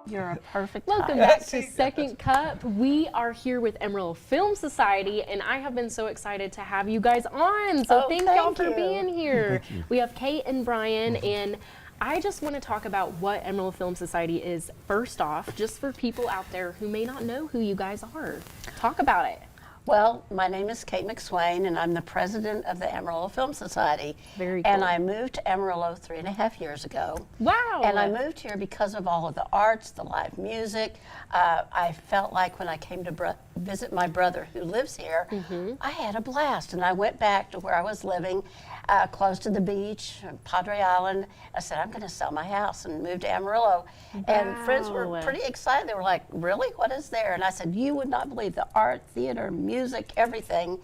You're a perfect Welcome time. back to Second Cup. We are here with Amarillo Film Society, and I have been so excited to have you guys on. So thank y'all for being here. We have Kate and Brian, and I just want to talk about what Amarillo Film Society is first off, just for people out there who may not know who you guys are. Talk about it. Well, my name is Kate McSwain, and I'm the president of the Amarillo Film Society. Very cool. And I moved to Amarillo 3.5 years ago. Wow. And I moved here because of all of the arts, the live music. I felt like when I came to visit my brother who lives here, I had a blast. And I went back to where I was living, close to the beach, Padre Island. I said, I'm going to sell my house and move to Amarillo. And friends were pretty excited. They were like, really? What is there? And I said, you would not believe the art, theater, music, everything.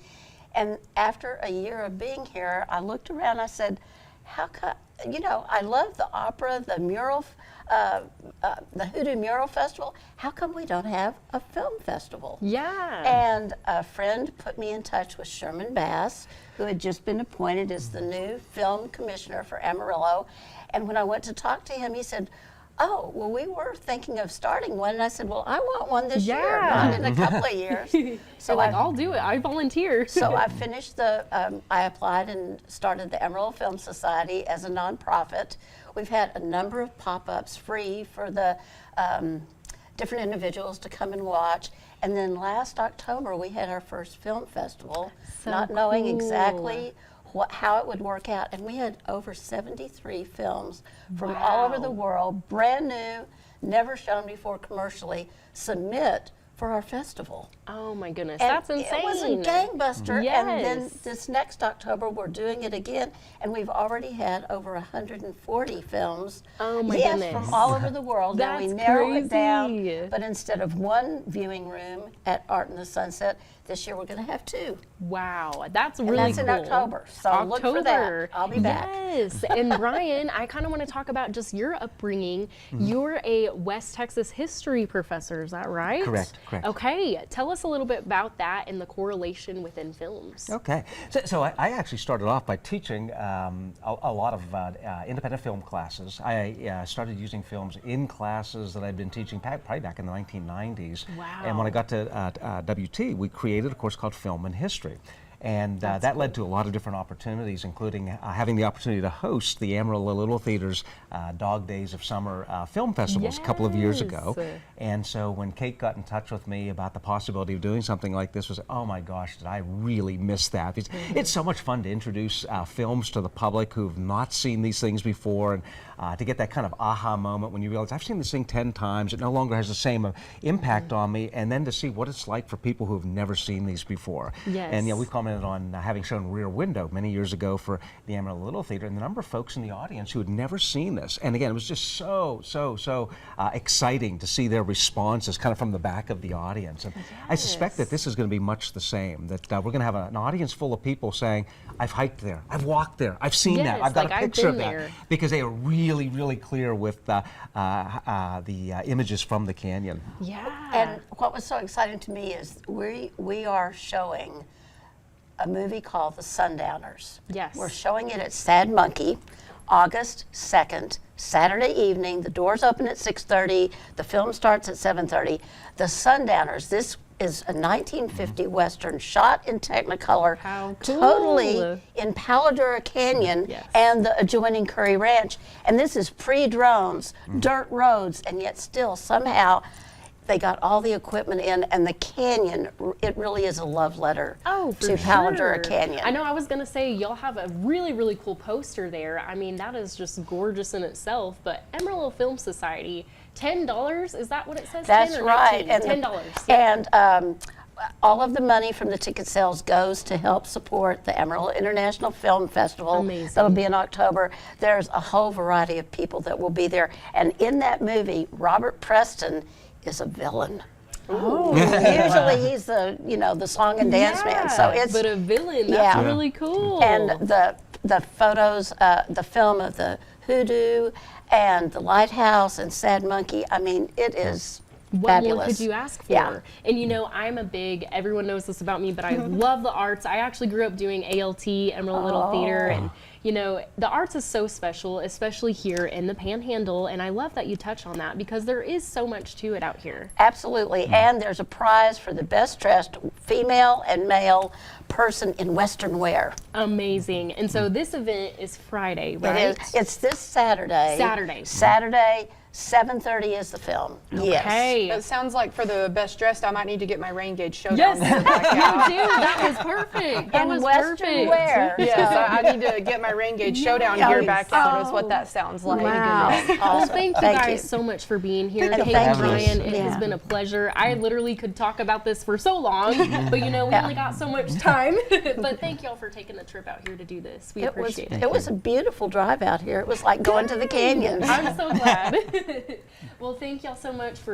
And after a year of being here, I looked around, I said, how come, you know, I love the opera, the mural, the Hoodoo Mural Festival. How come we don't have a film festival? Yeah. And a friend put me in touch with Sherman Bass, who had just been appointed as the new film commissioner for Amarillo. And when I went to talk to him, he said, oh, well, we were thinking of starting one. And I said, well, I want one this year, not in a couple of years. So like, I'll do it. I volunteer. So I finished I applied and started the Amarillo Film Society as a nonprofit. We've had a number of pop-ups free for the different individuals to come and watch. And then last October, we had our first film festival, not knowing exactly how it would work out. And we had over 73 films from all over the world, brand new, never shown before commercially, submit for our festival. Oh my goodness, And that's insane. it was a gangbuster. Yes. And then this next October, we're doing it again, and we've already had over 140 films. Oh my yes, goodness. from all over the world. Now we That's narrow it down, crazy. but instead of one viewing room at Art in the Sunset, this year we're going to have two. Wow, that's And really that's cool. in October, so look for that. I'll be back. Yes, and Brian, I kind of want to talk about just your upbringing. You're a West Texas history professor, is that right? Correct, correct. Okay, tell us a little bit about that and the correlation within films. Okay, so I actually started off by teaching a lot of independent film classes. I started using films in classes that I'd been teaching probably back in the 1990s. Wow. And when I got to WT, we created a course called Film and History. And that led to a lot of different opportunities, including having the opportunity to host the Amarillo Little Theater's Dog Days of Summer film festivals a couple of years ago. And so when Kate got in touch with me about the possibility of doing something like this, was, oh my gosh, did I really miss that? It's so much fun to introduce films to the public who've not seen these things before, and to get that kind of aha moment when you realize, I've seen this thing 10 times, it no longer has the same impact on me, and then to see what it's like for people who've never seen these before. Yes. And we commented on having shown Rear Window many years ago for the Amarillo Little Theater, and the number of folks in the audience who had never seen this. And again, it was just so exciting to see their responses kind of from the back of the audience. And I suspect that this is going to be much the same, that we're going to have an audience full of people saying, I've hiked there, I've walked there, I've seen that, I've got a picture of that, because they are really clear with the images from the canyon. Yeah. And what was so exciting to me is we are showing a movie called The Sundowners. Yes. We're showing it at Sad Monkey, August 2nd, Saturday evening. The doors open at 6:30. The film starts at 7:30. The Sundowners, this is a 1950 Western shot in Technicolor, How cool. totally in Palo Duro Canyon and the adjoining Curry Ranch. And this is pre-drones, dirt roads, and yet still somehow they got all the equipment in, and the canyon, it really is a love letter to Palo Duro Canyon. I know, I was gonna say, y'all have a really cool poster there. I mean, that is just gorgeous in itself, but Amarillo Film Society, $10, is that what it says? That's 10 or right. 19? $10. And all of the money from the ticket sales goes to help support the Amarillo International Film Festival. Amazing. That'll be in October. There's a whole variety of people that will be there. And in that movie, Robert Preston is a villain. Oh. Usually he's the song and dance man. So it's but a villain. That's really cool. And the photos, the film of the hoodoo and the lighthouse and Sad Monkey. I mean, it is What more could you ask for? Yeah. And I'm a big, everyone knows this about me, but I love the arts. I actually grew up doing ALT, Amarillo Little Theater, and you know, the arts is so special, especially here in the Panhandle, and I love that you touch on that because there is so much to it out here. Absolutely, and there's a prize for the best dressed female and male person in Western wear. Amazing. And so this event is Friday, right? It is. It's this Saturday. Saturday. 7:30 is the film. Yes. Okay. It sounds like for the best dressed, I might need to get my rain gauge showdown. Yes, gear back out. you do. That was perfect. That In was Western perfect. wear. Yes, I need to get my rain gauge showdown gear back out. Is what that sounds like. Wow. Well, Awesome. thank you Thank guys you. so much for being here. Thank you Kate for and having us. Brian, it has Yeah. been a pleasure. I literally could talk about this for so long, but you know, we only got so much time. But thank y'all for taking the trip out here to do this. We appreciate it. It was a beautiful drive out here. It was like going to the canyons. I'm so glad. Well, thank y'all so much for